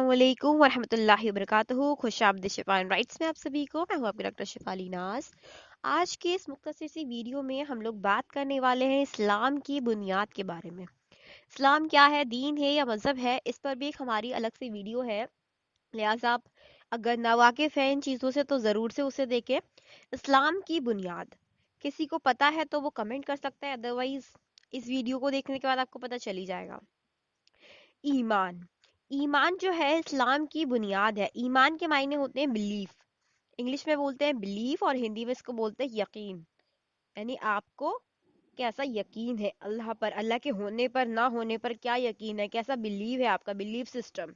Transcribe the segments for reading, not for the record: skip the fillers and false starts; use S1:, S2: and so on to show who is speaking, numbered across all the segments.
S1: वालेकुम वरहमतुल्लाहि वबरकातुहू। खुश आमदीद शिफा एंड राइट्स में आप सभी को। मैं हूँ आपकी डॉक्टर शिफाली नाज। आज के इस मुख्तसर सी वीडियो में हम लोग बात करने वाले हैं इस्लाम की बुनियाद के बारे में। इस्लाम क्या है, दीन है या मज़हब है, इस पर भी एक हमारी अलग से वीडियो है। लिहाजा आप अगर नावाकिफ़ हैं इन चीज़ों से तो ज़रूर से उसे देखें। इस्लाम की बुनियाद किसी को पता है तो वो कमेंट कर सकता है, अदरवाइज इस वीडियो को देखने के बाद आपको पता चल ही जाएगा। ईमान। ईमान जो है इस्लाम की बुनियाद है। ईमान के मायने होते हैं बिलीफ। इंग्लिश में बोलते हैं बिलीफ और हिंदी में इसको बोलते हैं यकीन। यानी आपको कैसा यकीन है अल्लाह पर, अल्लाह के होने पर ना होने पर क्या यकीन है, कैसा बिलीव है आपका, belief system.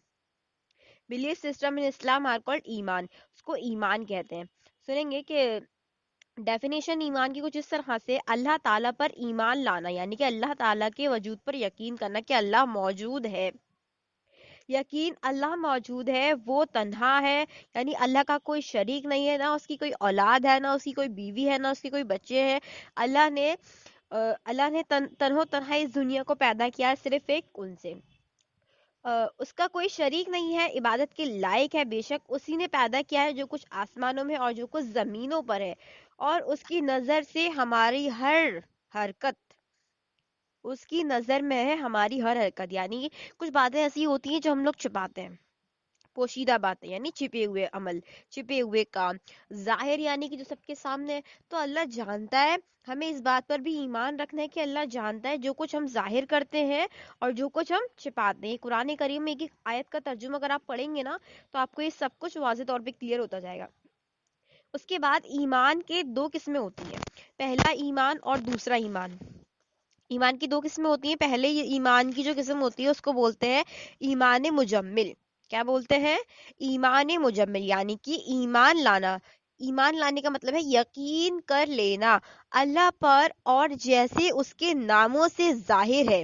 S1: Belief system in Islam are called ईमान। उसको ईमान कहते हैं। सुनेंगे कि डेफिनेशन ईमान की कुछ इस तरह से, अल्लाह ताला पर ईमान लाना यानी कि अल्लाह ताला के वजूद पर यकीन करना कि अल्लाह मौजूद है। यकीन अल्लाह मौजूद है, वो तन्हा है, यानी अल्लाह का कोई शरीक नहीं है, ना उसकी कोई औलाद है, ना उसकी कोई बीवी है, ना उसके कोई बच्चे हैं। अल्लाह ने अल्लाह ने तन्हो तन्हा इस दुनिया को पैदा किया है सिर्फ एक उनसे। उसका कोई शरीक नहीं है, इबादत के लायक है, बेशक उसी ने पैदा किया है जो कुछ आसमानों में और जो कुछ जमीनों पर है। और उसकी नजर से हमारी हर हरकत, उसकी नजर में है हमारी हर हरकत। यानी कुछ बातें ऐसी होती हैं जो हम लोग छुपाते हैं, पोशीदा बातें यानी छिपे हुए अमल, छिपे हुए काम। जाहिर यानी कि जो सबके सामने है, तो अल्लाह जानता है। हमें इस बात पर भी ईमान रखना है कि अल्लाह जानता है जो कुछ हम जाहिर करते हैं और जो कुछ हम छिपाते हैं। कुरान करीम में एक आयत का तर्जुमा अगर आप पढ़ेंगे ना, तो आपको ये सब कुछ वाज़ेह तौर पे क्लियर होता जाएगा। उसके बाद ईमान के दो किस्में होती हैं, पहला ईमान और दूसरा ईमान। ईमान की दो किस्में होती हैं। पहले ये ईमान की जो किस्म होती है उसको बोलते हैं ईमान मुजम्मिल। क्या बोलते हैं? ईमान मुजम्मिल, यानी कि ईमान लाना। ईमान लाने का मतलब है यकीन कर लेना अल्लाह पर, और जैसे उसके नामों से जाहिर है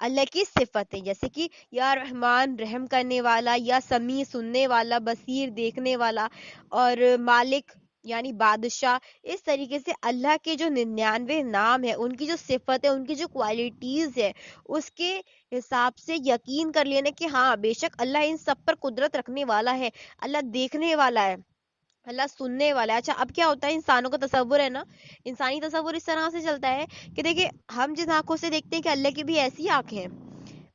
S1: अल्लाह की सिफतें, जैसे कि या रहमान रहम करने वाला, या समी सुनने वाला, बसीर देखने वाला, और मालिक यानी बादशाह। इस तरीके से अल्लाह के जो 99 नाम है, उनकी जो सिफत है, उनकी जो क्वालिटीज है, उसके हिसाब से यकीन कर लेना कि हाँ बेशक अल्लाह इन सब पर कुदरत रखने वाला है, अल्लाह देखने वाला है, अल्लाह सुनने वाला है। अच्छा, अब क्या होता है, इंसानों का तसव्वुर है ना, इंसानी तसव्वुर इस तरह से चलता है कि देखिए हम जिन आंखों से देखते हैं कि अल्लाह की भी ऐसी आंखें हैं।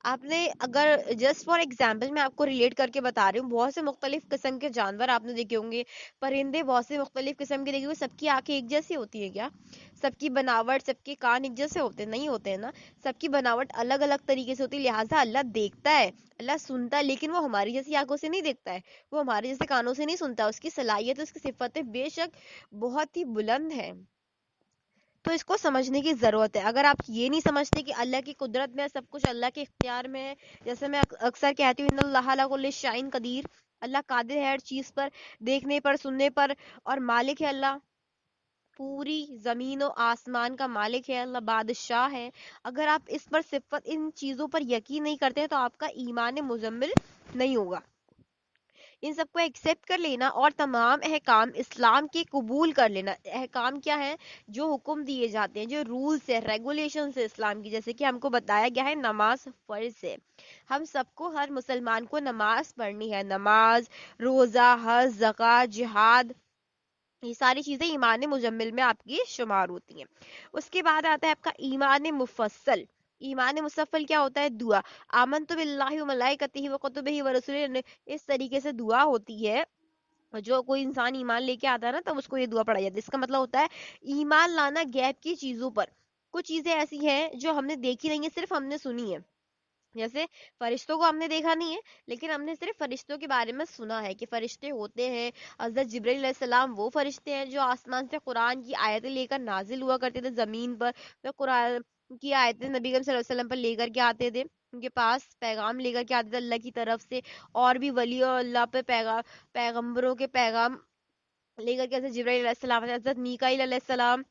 S1: आपने अगर जस्ट फॉर एग्जाम्पल मैं आपको रिलेट करके बता रही हूँ, बहुत से मुख्तलिफ किस्म के जानवर आपने देखे होंगे, परिंदे बहुत से मुख्तलिफ किस्म के देखे होंगे। सबकी आंखें एक जैसी होती है क्या? सबकी बनावट, सबके कान एक जैसे होते हैं? नहीं होते हैं ना। सबकी बनावट अलग अलग तरीके से होती है। लिहाजा अल्लाह देखता है, अल्लाह सुनता है, लेकिन वो हमारी जैसी आंखों से नहीं देखता है, वो हमारे जैसे कानों से नहीं सुनता। उसकी सलाहियत, उसकी सिफतें बेशक बहुत ही बुलंद है। तो इसको समझने की ज़रूरत है। अगर आप ये नहीं समझते कि अल्लाह की कुदरत में सब कुछ अल्लाह के इख्तियार में है, जैसे मैं अक्सर कहती हूँ इन्नल्लाह अला कुल्लि शैइन कदीर, अल्लाह कादिर है हर चीज़ पर, देखने पर, सुनने पर, और मालिक है अल्लाह, पूरी ज़मीन और आसमान का मालिक है अल्लाह, बादशाह है। अगर आप इस पर सिफत, इन चीज़ों पर यकीन नहीं करते हैं, तो आपका ईमान मुजम्मिल नहीं होगा। इन सबको एक्सेप्ट कर लेना और तमाम अहकाम इस्लाम के कबूल कर लेना। अहकाम क्या है? जो हुक्म दिए जाते हैं, जो रूल्स है, रेगुलेशंस है इस्लाम की, जैसे कि हमको बताया गया है नमाज फर्ज है। हम सबको, हर मुसलमान को नमाज पढ़नी है। नमाज, रोजा, हज, ज़कात, जिहाद, ये सारी चीजें ईमान मुजम्मिल में आपकी शुमार होती हैं। उसके बाद आता है आपका ईमान मुफस्सल। ईमान मुफस्सल क्या होता है? दुआ। आमन तो बिल्लाहि व मलाइकतिही व कुतुबिही व रसूलिही, इस तरीके से दुआ होती है। जो कोई इंसान ईमान लेके आता है ना, तब उसको ये दुआ पढ़ाई जाती है। इसका मतलब होता है ईमान लाना गैब की चीजों पर। कुछ चीजें ऐसी हैं जो हमने देखी नहीं है, सिर्फ हमने सुनी है। जैसे फरिश्तों को हमने देखा नहीं है, लेकिन हमने सिर्फ फरिश्तों के बारे में सुना है कि फरिश्ते होते हैं। हजरत जिब्रील अलैहिस्सलाम वो फरिश्ते हैं जो आसमान से कुरान की आयतें लेकर नाजिल हुआ करते थे जमीन पर। वे कुरान की आयतें नबी करीम सल्लल्लाहु अलैहि वसल्लम पर लेकर के आते थे, उनके पास पैगाम लेकर के आते थे अल्लाह की तरफ से। और भी वली और अल्लाह पे पैगंबरों के पैगाम लेकर के, जैसे जिब्राइल अलैहिस्सलाम, हजरत मीकाईल अलैहिस्सलाम।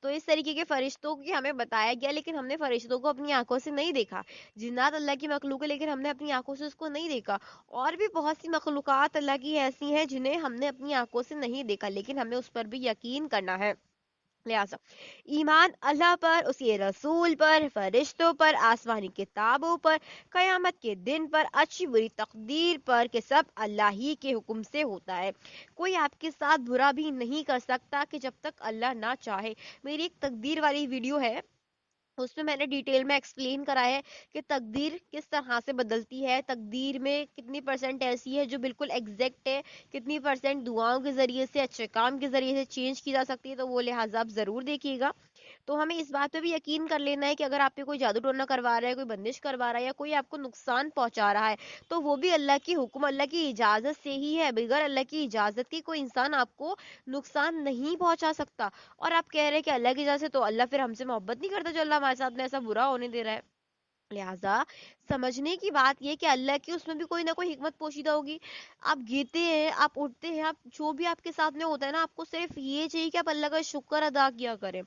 S1: तो इस तरीके के फरिश्तों की हमें बताया गया, लेकिन हमने फरिश्तों को अपनी आंखों से नहीं देखा। जिन्नात अल्लाह की मखलूक है, लेकिन हमने अपनी आंखों से उसको नहीं देखा। और भी बहुत सी मखलूकात अल्लाह की ऐसी हैं जिन्हें हमने अपनी आंखों से नहीं देखा, लेकिन हमें उस पर भी यकीन करना है। लिहाजा ईमान अल्लाह पर, उसके रसूल पर, फरिश्तों पर, आसमानी किताबों पर, कयामत के दिन पर, अच्छी बुरी तकदीर पर कि सब अल्लाह ही के हुक्म से होता है। कोई आपके साथ बुरा भी नहीं कर सकता कि जब तक अल्लाह ना चाहे। मेरी एक तकदीर वाली वीडियो है, उसमें मैंने डिटेल में एक्सप्लेन करा है कि तकदीर किस तरह से बदलती है, तकदीर में कितनी परसेंट ऐसी है जो बिल्कुल एग्जैक्ट है, कितनी परसेंट दुआओं के जरिए से, अच्छे काम के जरिए से चेंज की जा सकती है। तो वो लिहाजा आप जरूर देखिएगा। तो हमें इस बात पे भी यकीन कर लेना है कि अगर आप पे कोई जादू टोना करवा रहा है, कोई बंदिश करवा रहा है, या कोई आपको नुकसान पहुंचा रहा है, तो वो भी अल्लाह की हुक्म, अल्लाह की इजाजत से ही है। बगैर अल्लाह की इजाजत के कोई इंसान आपको नुकसान नहीं पहुंचा सकता। और आप कह रहे हैं कि अल्लाह की इजाजत से, तो अल्लाह फिर हमसे मोहब्बत नहीं करता जो अल्लाह हमारे साथ में ऐसा बुरा होने दे रहा है। लिहाजा समझने की बात ये कि अल्लाह की उसमें भी कोई ना कोई हिकमत पोशीदा होगी। आप गिरते हैं, आप उठते हैं, आप जो भी आपके साथ में होता है ना, आपको सिर्फ ये चाहिए कि आप अल्लाह का शुक्र अदा किया करें।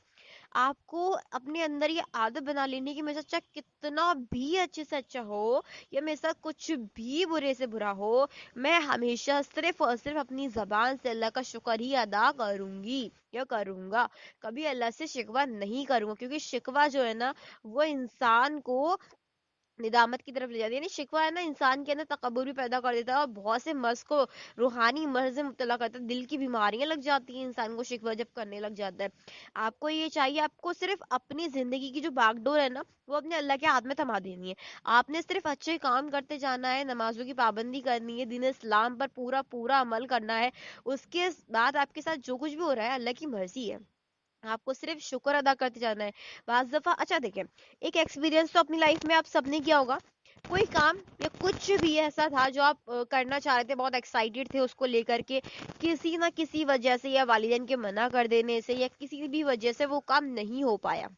S1: आपको अपने अंदर ये आदत बना लेनी कि मेरे साथ चाहे कितना भी अच्छे से अच्छा हो, या मेरे साथ कुछ भी बुरे से बुरा हो, मैं हमेशा सिर्फ और सिर्फ अपनी जबान से अल्लाह का शुक्र ही अदा करूंगी या करूंगा। कभी अल्लाह से शिकवा नहीं करूंगा, क्योंकि शिकवा जो है ना, वो इंसान को निदामत की तरफ ले जाती है। यानी शिकवा है ना, इंसान के अंदर तकब्बुर भी पैदा कर देता है और बहुत से मर्ज को, रूहानी मर्ज में मुब्तला करता है। दिल की बीमारियां लग जाती हैं इंसान को शिकवा जब करने लग जाता है। आपको ये चाहिए, आपको सिर्फ अपनी जिंदगी की जो बागडोर है ना, वो अपने अल्लाह के हाथ में थमा देनी है। आपने सिर्फ अच्छे काम करते जाना है, नमाजों की पाबंदी करनी है, दीन इस्लाम पर पूरा पूरा अमल करना है। उसके बाद आपके साथ जो कुछ भी हो रहा है, अल्लाह की मर्जी है। आपको सिर्फ शुक्र अदा करते जाना है। बाज़ दफा, अच्छा देखें, एक एक्सपीरियंस तो अपनी लाइफ में आप सबने किया होगा। कोई काम या कुछ भी ऐसा था जो आप करना चाह रहे थे, बहुत एक्साइटेड थे उसको लेकर के, किसी ना किसी वजह से, या वालिदैन के मना कर देने से, या किसी भी वजह से वो काम नहीं हो पाया।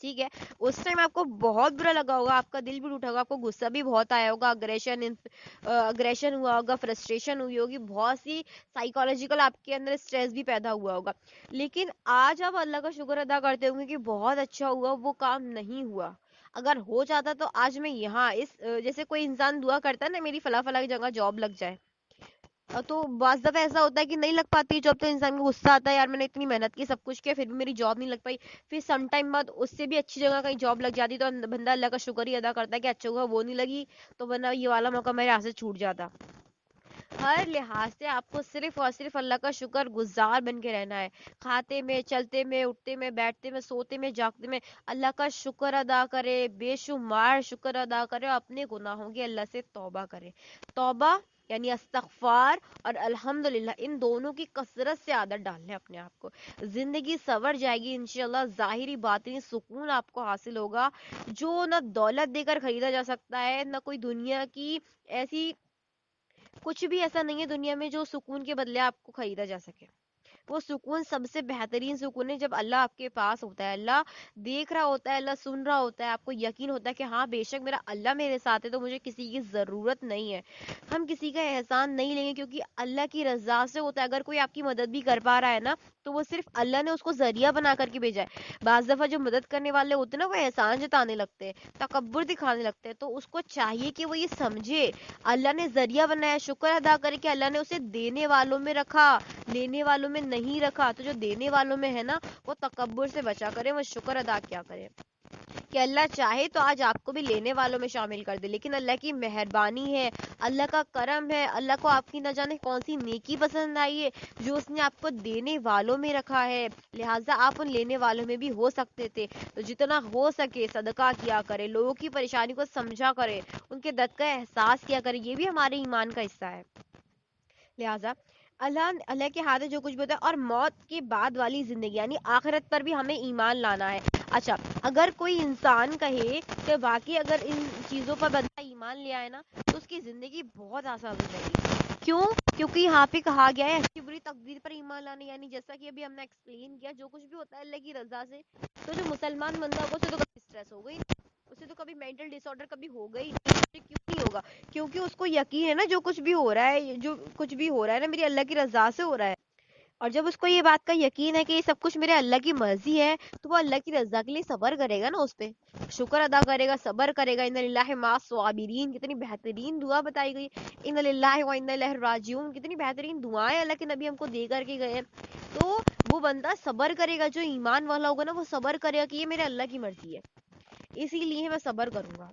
S1: ठीक है, उस टाइम आपको बहुत बुरा लगा होगा, आपका दिल भी टूटा होगा, आपको गुस्सा भी बहुत आया होगा, अग्रेशन हुआ होगा, फ्रस्ट्रेशन हुई होगी, बहुत सी साइकोलॉजिकल आपके अंदर स्ट्रेस भी पैदा हुआ होगा। लेकिन आज आप अल्लाह का शुक्र अदा करते होंगे कि बहुत अच्छा हुआ वो काम नहीं हुआ। अगर हो जाता तो आज मैं यहाँ जैसे कोई इंसान दुआ करता है ना, मेरी फला फला की जगह जॉब लग जाए। तो बाज़ दफ़ा ऐसा होता है कि नहीं लग पाती है जॉब, तो इंसान को गुस्सा आता है, यार मैंने इतनी मेहनत की, सब कुछ किया, फिर भी मेरी जॉब नहीं लग पाई। फिर सम टाइम बाद उससे भी अच्छी जगह कहीं जॉब लग जाती, तो बंदा अल्लाह का शुक्र ही अदा करता है कि अच्छा हुआ वो नहीं लगी, तो वरना ये वाला मौका मेरे हाथ से छूट जाता। हर लिहाज से आपको सिर्फ और सिर्फ अल्लाह का शुक्र गुजार बन के रहना है। खाते में, चलते में, उठते में, बैठते में, सोते में, जागते में अल्लाह का शुक्र अदा करे, बेशुमार शुक्र अदा करे, और अपने गुनाहों की अल्लाह से तौबा करे। तौबा यानी अस्तगफार और अल्हम्दुलिल्लाह, इन दोनों की कसरत से आदत डालने अपने आप को, जिंदगी सवर जाएगी इंशाल्लाह। जाहिरी बातिनी सुकून आपको हासिल होगा जो ना दौलत देकर खरीदा जा सकता है, ना कोई दुनिया की ऐसी, कुछ भी ऐसा नहीं है दुनिया में जो सुकून के बदले आपको खरीदा जा सके। वो सुकून सबसे बेहतरीन सुकून है जब अल्लाह आपके पास होता है, अल्लाह देख रहा होता है, अल्लाह सुन रहा होता है, आपको यकीन होता है कि हाँ बेशक मेरा अल्लाह मेरे साथ है, तो मुझे किसी की ज़रूरत नहीं है। हम किसी का एहसान नहीं लेंगे, क्योंकि अल्लाह की रज़ा से होता है। अगर कोई आपकी मदद भी कर पा रहा है ना, तो वो सिर्फ अल्लाह ने उसको जरिया बना करके भेजा है। बाज़ दफ़ा जो मदद करने वाले होते हैं ना, वो एहसान जताने लगते हैं, तकब्बुर दिखाने लगते हैं, तो उसको चाहिए कि वो ये समझे अल्लाह ने जरिया बनाया, शुक्र अदा करे कि अल्लाह ने उसे देने वालों में रखा, लेने वालों में नहीं रखा। तो जो देने वालों में है ना, वो तकब्बुर से बचा करे, वो शुक्र अदा क्या करे कि अल्लाह चाहे तो आज आपको भी लेने वालों में शामिल कर दे। लेकिन अल्लाह की मेहरबानी है, अल्लाह का करम है, अल्लाह को आपकी न जाने कौन सी नेकी पसंद आई है जो उसने आपको देने वालों में रखा है। लिहाजा आप उन लेने वालों में भी हो सकते थे, तो जितना हो सके सदका किया करे, लोगों की परेशानी को समझा करे, उनके दर्द का एहसास किया करे, ये भी हमारे ईमान का हिस्सा है। लिहाजा अल्लाह अल्लाह के हाथ है जो कुछ भी होता है। और मौत के बाद वाली जिंदगी यानी आखिरत पर भी हमें ईमान लाना है। अच्छा, अगर कोई इंसान कहे कि बाकी अगर इन चीजों पर बंदा ईमान ले आए ना, तो उसकी जिंदगी बहुत आसान हो जाएगी। क्यों? क्योंकि यहाँ पे कहा गया है अच्छी बुरी तकदीर पर ईमान लाने, यानी जैसा कि अभी हमने एक्सप्लेन किया, जो कुछ भी होता है अल्लाह की रजा से। तो जो मुसलमान बंदा होगा उसे तो कभी स्ट्रेस हो गई, उसे तो कभी मेंटल डिसऑर्डर कभी हो गई, क्यों नहीं होगा? क्योंकि उसको यकीन है ना, जो कुछ भी हो रहा है, जो कुछ भी हो रहा है ना, मेरी अल्लाह की रजा से हो रहा है। और जब उसको ये बात का यकीन है कि ये सब कुछ मेरे अल्लाह की मर्जी है, तो वो अल्लाह की रजा के लिए सब्र करेगा ना, उस पे शुक्र अदा करेगा, सब्र करेगा। इन्ना लिल्लाहि मा स्वाबिरीन, कितनी बेहतरीन दुआ बताई गई। इन्ना लिल्लाहि व इन्ना इलैहि राजिऊन, कितनी बेहतरीन दुआएं अल्लाह के नबी हमको दे करके गए हैं। तो वो बंदा सब्र करेगा, जो ईमान वाला होगा ना वो सब्र करेगा कि ये मेरे अल्लाह की मर्जी है, इसीलिए मैं सब्र करूंगा।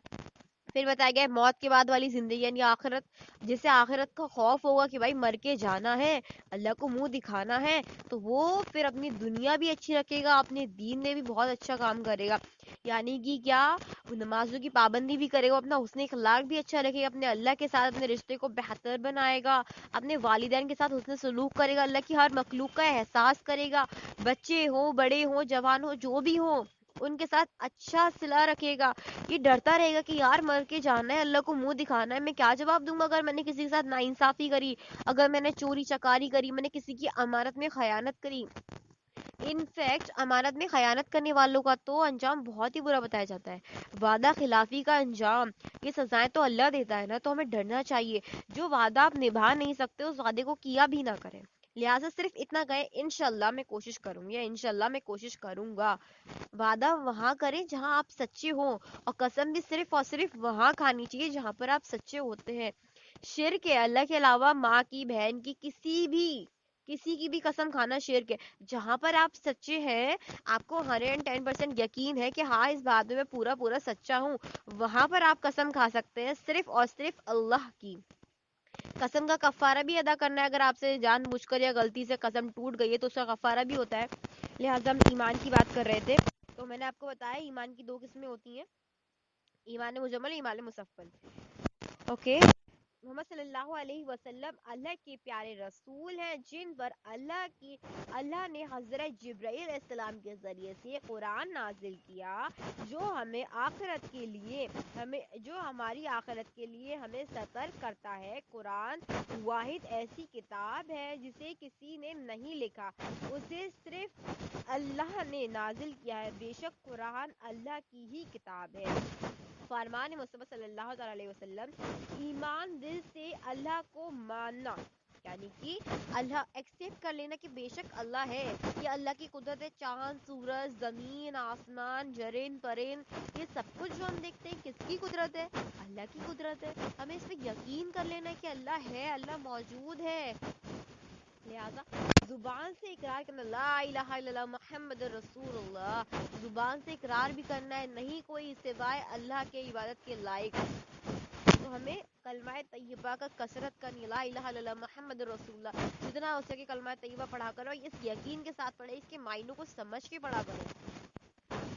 S1: फिर बताया गया है मौत के बाद वाली जिंदगी यानी आखिरत, जिसे आखिरत का खौफ होगा कि भाई मर के जाना है, अल्लाह को मुंह दिखाना है, तो वो फिर अपनी दुनिया भी अच्छी रखेगा, अपने दीन में भी बहुत अच्छा काम करेगा। यानी कि क्या, वो नमाजों की पाबंदी भी करेगा, अपना हुस्न अखलाक भी अच्छा रखेगा, अपने अल्लाह के साथ अपने रिश्ते को बेहतर बनाएगा, अपने वालिदैन के साथ हुस्न सलूक करेगा, अल्लाह की हर मखलूक का एहसास करेगा, बच्चे हो बड़े हो जवान हो जो भी हो उनके साथ अच्छा सिला रखेगा। ये डरता रहेगा कि यार मर के जाना है, अल्लाह को मुंह दिखाना है, मैं क्या जवाब दूंगा अगर मैंने किसी के साथ नाइंसाफी करी, अगर मैंने चोरी चकारी करी, मैंने किसी की अमानत में खयानत करी। इनफैक्ट अमानत में खयानत करने वालों का तो अंजाम बहुत ही बुरा बताया जाता है, वादा खिलाफी का अंजाम, ये सजाएं तो अल्लाह देता है ना, तो हमें डरना चाहिए। जो वादा आप निभा नहीं सकते उस वादे को किया भी ना करें। लिहाजा सिर्फ इतना कहें, इंशाल्लाह मैं कोशिश करूंगी या इंशाल्लाह मैं कोशिश करूंगा। वादा वहां करें जहां आप सच्चे हो, और कसम भी सिर्फ और सिर्फ वहां खानी चाहिए जहां पर आप सच्चे होते हैं। शिर्क है, अल्लाह के अलावा माँ की, बहन की, किसी की भी कसम खाना शिर्क है। जहां पर आप सच्चे हैं, आपको 110% यकीन है कि हाँ इस बात में मैं पूरा पूरा सच्चा हूँ, वहां पर आप कसम खा सकते हैं सिर्फ और सिर्फ अल्लाह की। कसम का कफारा भी अदा करना है, अगर आपसे जानबूझकर या गलती से कसम टूट गई है तो उसका कफारा भी होता है। लिहाजा हम ईमान की बात कर रहे थे, तो मैंने आपको बताया ईमान की दो किस्में होती हैं, ईमान मुजम्मल, ईमान मुसफ्फल। ओके, मोहम्मद सल्लल्लाहु अलैहि वसल्लम अल्लाह के प्यारे रसूल हैं, जिन पर अल्लाह ने हजरत जिब्राइल अलैहिस्सलाम के जरिए से कुरान नाजिल किया, जो हमारी आखिरत के लिए हमें सतर्क करता है। कुरान वाहिद ऐसी किताब है जिसे किसी ने नहीं लिखा, उसे सिर्फ अल्लाह ने नाजिल किया है, बेशक कुरान अल्लाह की ही किताब है। फरमान मुस्तफा सल्लल्लाहु अलैहि वसल्लम, ईमान दिल से अल्लाह को मानना, यानी कि अल्लाह एक्सेप्ट कर लेना कि बेशक अल्लाह है, ये अल्लाह की कुदरत है। चांद, सूरज, जमीन, आसमान, जरीन परेन, ये सब कुछ जो हम देखते हैं किसकी कुदरत है? अल्लाह की कुदरत है। हमें इस पे यकीन कर लेना है कि अल्लाह है, अल्लाह मौजूद है। लिहाजा जुबान से इकरार करना, ला इलाहा इल्लल्लाह मुहम्मदुर रसूलुल्लाह, जुबान से इकरार भी करना है नहीं कोई सिवाय अल्लाह के इबादत के लायक। तो हमें कलमा तैयबा का कसरत करनी, ला इलाहा इल्लल्लाह मुहम्मदुर रसूलुल्लाह, जितना हो सके कलमा तैयबा पढ़ा करो, इस यकीन के साथ पढ़े, इसके मायनों को समझ के पढ़ा करो।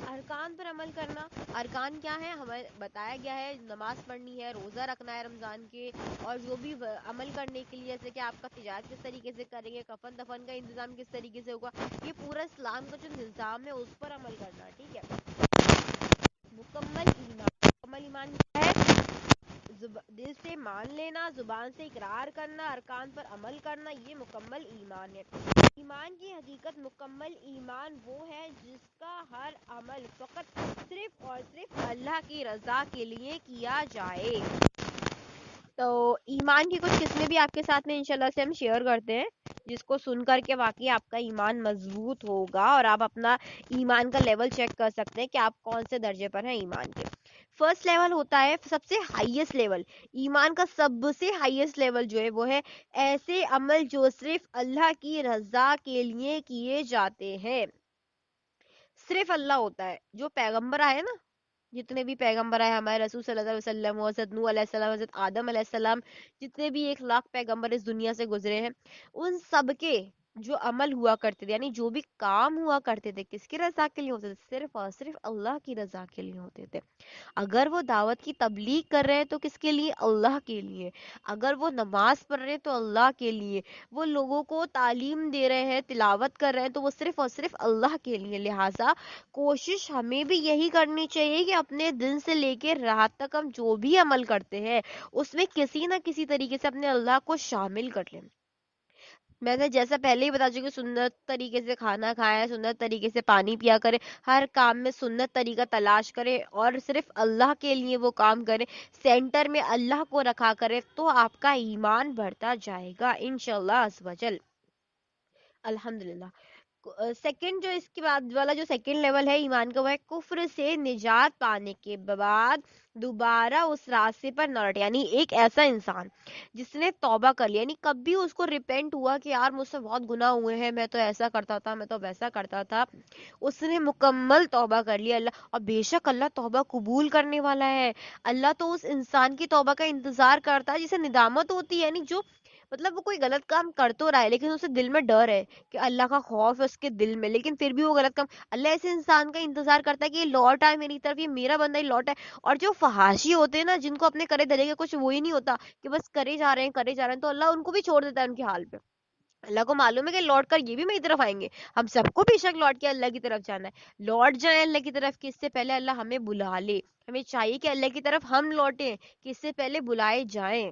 S1: अरकान पर अमल करना, अरकान क्या है हमें बताया गया है, नमाज पढ़नी है, रोज़ा रखना है रमज़ान के, और जो भी अमल करने के लिए, जैसे कि आपका तिजारत किस तरीके से करेंगे, कफन दफन का इंतजाम किस तरीके से होगा, ये पूरा इस्लाम का जो निज़ाम है उस पर अमल करना। ठीक है, मुकम्मल ईमान क्या है? दिल से मान लेना, जुबान से इकरार करना, अरकान पर अमल करना, ये मुकम्मल ईमान है। ईमान की हकीकत, मुकम्मल ईमान वो है जिसका हर अमल फकत सिर्फ और सिर्फ अल्लाह की रजा के लिए किया जाए। तो ईमान की कुछ किस्में भी आपके साथ में इंशाल्लाह से हम शेयर करते हैं, जिसको सुन करके वाकई आपका ईमान मजबूत होगा और आप अपना ईमान का लेवल चेक कर सकते हैं कि आप कौन से दर्जे पर हैं ईमान के। फर्स्ट लेवल होता है सबसे हाईएस्ट लेवल, ईमान का सबसे हाईएस्ट लेवल जो है वो है ऐसे अमल जो सिर्फ अल्लाह की रजा के लिए किए जाते हैं। सिर्फ अल्लाह होता है, जो पैगंबर आए ना, जितने भी पैगंबर आए हमारे रसूल सल्लल्लाहु अलैहि वसल्लम, हज़रत नूह अलैहिस्सलाम, हज़रत आदम अलैहिस्सलाम, जितने भी 1 लाख पैगंबर इस दुनिया से गुजरे हैं, उन सब के जो अमल हुआ करते थे, यानी जो भी काम हुआ करते थे, किसकी रजा के लिए होते थे? सिर्फ और सिर्फ अल्लाह की रजा के लिए होते थे। अगर वो दावत की तबलीग कर रहे हैं तो किसके लिए? अल्लाह के लिए। अगर वो नमाज पढ़ रहे हैं तो अल्लाह के लिए। वो लोगों को तालीम दे रहे हैं, तिलावत कर रहे हैं, तो वो सिर्फ और सिर्फ अल्लाह के लिए। लिहाजा कोशिश हमें भी यही करनी चाहिए कि अपने दिन से लेकर रात तक हम जो भी अमल करते हैं उसमें किसी ना किसी तरीके से अपने अल्लाह को शामिल कर लें। मैंने जैसा पहले ही बता चुकी, सुन्नत तरीके से खाना खाएं, सुन्नत तरीके से पानी पिया करें, हर काम में सुन्नत तरीका तलाश करें और सिर्फ अल्लाह के लिए वो काम करें, सेंटर में अल्लाह को रखा करें, तो आपका ईमान बढ़ता जाएगा इंशाल्लाह अज़ वजल। अल्हम्दुलिल्लाह। सेकंड जो इसके बाद वाला जो सेकंड लेवल है ईमान का, वो है कुफ्र से निजात पाने के बाद दोबारा उस रास्ते पर न लौटे। यानी एक ऐसा इंसान जिसने तौबा कर लिया, यानी कभी उसको रिपेंट हुआ कि यार मुझसे बहुत गुनाह हुए हैं, मैं तो ऐसा करता था, मैं तो वैसा करता था, उसने मुकम्मल तौबा कर लिया अल्लाह, और बेशक अल्लाह तौबा कबूल करने वाला है। अल्लाह तो उस इंसान की तौबा का इंतजार करता है जिसे निदामत होती है, यानी जो मतलब वो कोई गलत काम कर तो रहा है लेकिन उसे दिल में डर है कि अल्लाह का खौफ है उसके दिल में, लेकिन फिर भी वो गलत काम, अल्लाह ऐसे इंसान का इंतजार करता है कि ये लौट आए मेरी तरफ, ये मेरा बंदा ही लौट आए। और जो फहाशी होते हैं ना, जिनको अपने करे धरे का कुछ वो ही नहीं होता, कि बस करे जा रहे हैं करे जा रहे हैं, तो अल्लाह उनको भी छोड़ देता है उनके हाल पे। अल्लाह को मालूम है कि लौट कर ये भी मेरी तरफ आएंगे, हम सबको बेशक लौट के अल्लाह की तरफ जाना है, लौट जाए अल्लाह की तरफ कि इससे पहले अल्लाह हमें बुला ले। हमें चाहिए कि अल्लाह की तरफ हम लौटे कि इससे पहले बुलाए जाएं।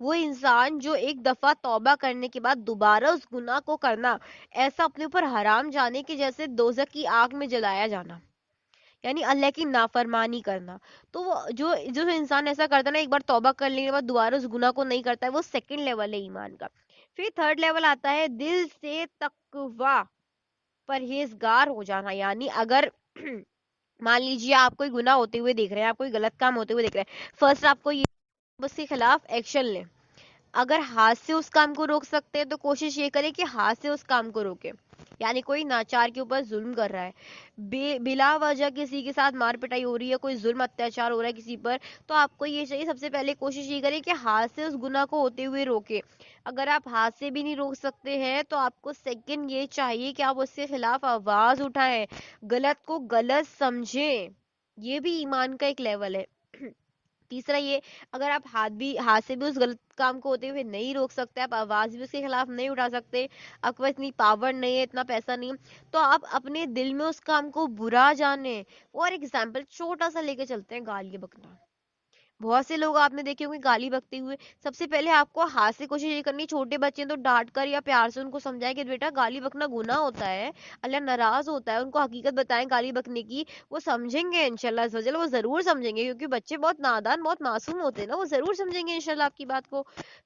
S1: वो इंसान जो एक दफा तौबा करने के बाद दोबारा उस गुनाह को करना, ऐसा अपने ऊपर हराम जाने के जैसे दोजख की आग में जलाया जाना, यानी अल्लाह की नाफरमानी करना। तो वो जो जो इंसान ऐसा करता है ना, एक बार तौबा कर लेने के बाद दोबारा उस गुनाह को नहीं करता है, वो सेकंड लेवल है ईमान का। फिर थर्ड लेवल आता है दिल से तकवा, परहेजगार हो जाना। यानी अगर मान लीजिए आप कोई गुनाह होते हुए देख रहे हैं, आप कोई गलत काम होते हुए देख रहे हैं, फर्स्ट आपको ये उसके खिलाफ एक्शन लें। अगर हाथ से उस काम को रोक सकते हैं तो कोशिश ये करें कि हाथ से उस काम को रोके। यानी कोई नाचार के ऊपर जुल्म कर रहा है, बिला वजह किसी के साथ मार पिटाई हो रही है, कोई जुल्म अत्याचार हो रहा है किसी पर, तो आपको ये चाहिए सबसे पहले कोशिश ये करें कि हाथ से उस गुनाह को होते हुए रोके। अगर आप हाथ से भी नहीं रोक सकते हैं तो आपको सेकंड ये चाहिए कि आप उसके खिलाफ आवाज उठाएं, गलत को गलत समझें। ये भी ईमान का एक लेवल है। तीसरा ये, अगर आप हाथ से भी उस गलत काम को होते हुए नहीं रोक सकते, आप आवाज भी उसके खिलाफ नहीं उठा सकते, आपके पास इतनी पावर नहीं है, इतना पैसा नहीं है, तो आप अपने दिल में उस काम को बुरा जाने। और एग्जाम्पल छोटा सा लेके चलते हैं, गाली बकना। बहुत से लोग आपने देखे होंगे गाली बकते हुए। सबसे पहले आपको हाथ से कोशिश ये करनी, छोटे बच्चे तो डांट कर या प्यार से उनको समझाएं कि बेटा गाली बकना गुनाह होता है, अल्लाह नाराज होता है, उनको हकीकत बताएं गाली बकने की। वो समझेंगे इंशाल्लाह अज़्ज़ वजल, वो जरूर समझेंगे, क्योंकि बच्चे बहुत नादान बहुत मासूम होते हैं ना, वो जरूर समझेंगे इंशाल्लाह आपकी बात को।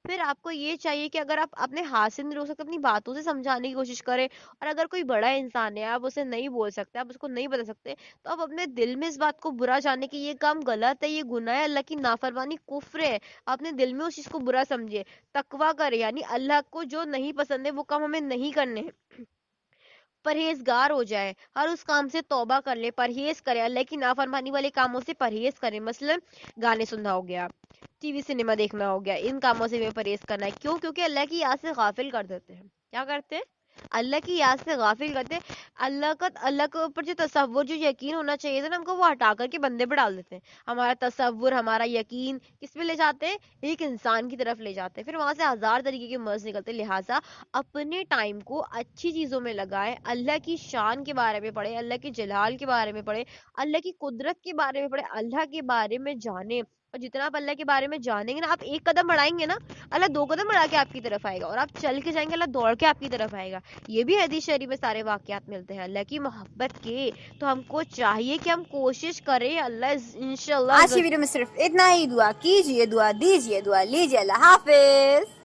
S1: फिर आपको ये चाहिए कि अगर आप अपने हाथ से नहीं रोक सकते, अपनी बातों से समझाने की कोशिश करें। और अगर कोई बड़ा इंसान है, आप उसे नहीं बोल सकते, आप उसको नहीं बता सकते, तो आप अपने दिल में इस बात को बुरा जाने की ये काम गलत है, ये गुनाह है, अल्लाह की नाफरमानी कुफ्र है, अपने दिल में उस चीज को बुरा समझिए, तकवा करे, यानी अल्लाह को जो नहीं पसंद है वो काम हमें नहीं करने हैं। परहेजगार हो जाए, हर उस काम से तौबा कर ले, परहेज करे, अल्लाह की नाफरमानी वाले कामों से परहेज करें। मसलन गाने सुनना हो गया, टीवी सिनेमा देखना हो गया, इन कामों से हमें परहेज करना है। क्यों? क्योंकि अल्लाह की याद से गाफिल कर देते हैं। क्या करते हैं? अल्लाह की याद से गाफिल करते हैं। अल्लाह के ऊपर जो तसव्वुर जो यकीन होना चाहिए था ना, हमको वो हटा करके बंदे पे डाल देते हैं। हमारा तसव्वुर हमारा यकीन किस पे ले जाते हैं? एक इंसान की तरफ ले जाते हैं, फिर वहां से हजार तरीके के मर्ज निकलते हैं। लिहाजा अपने टाइम को अच्छी चीजों में लगाएं, अल्लाह की शान के बारे में पढ़े, अल्लाह के जलाल के बारे में पढ़े, अल्लाह की कुदरत के बारे में पढ़े, अल्लाह के बारे में जाने। और जितना आप अल्लाह के बारे में जानेंगे ना, आप एक कदम बढ़ाएंगे ना, अल्लाह दो कदम बढ़ा के आपकी तरफ आएगा, और आप चल के जाएंगे अल्लाह दौड़ के आपकी तरफ आएगा। ये भी हदीस शरीफ में सारे वाकयात मिलते हैं अल्लाह की मोहब्बत के। तो हमको चाहिए कि हम कोशिश करें, अल्लाह इंशाल्लाह।
S2: आज की वीडियो में सिर्फ इतना ही। दुआ कीजिए, दुआ दीजिए, दुआ लीजिए। अल्लाह हाफिज।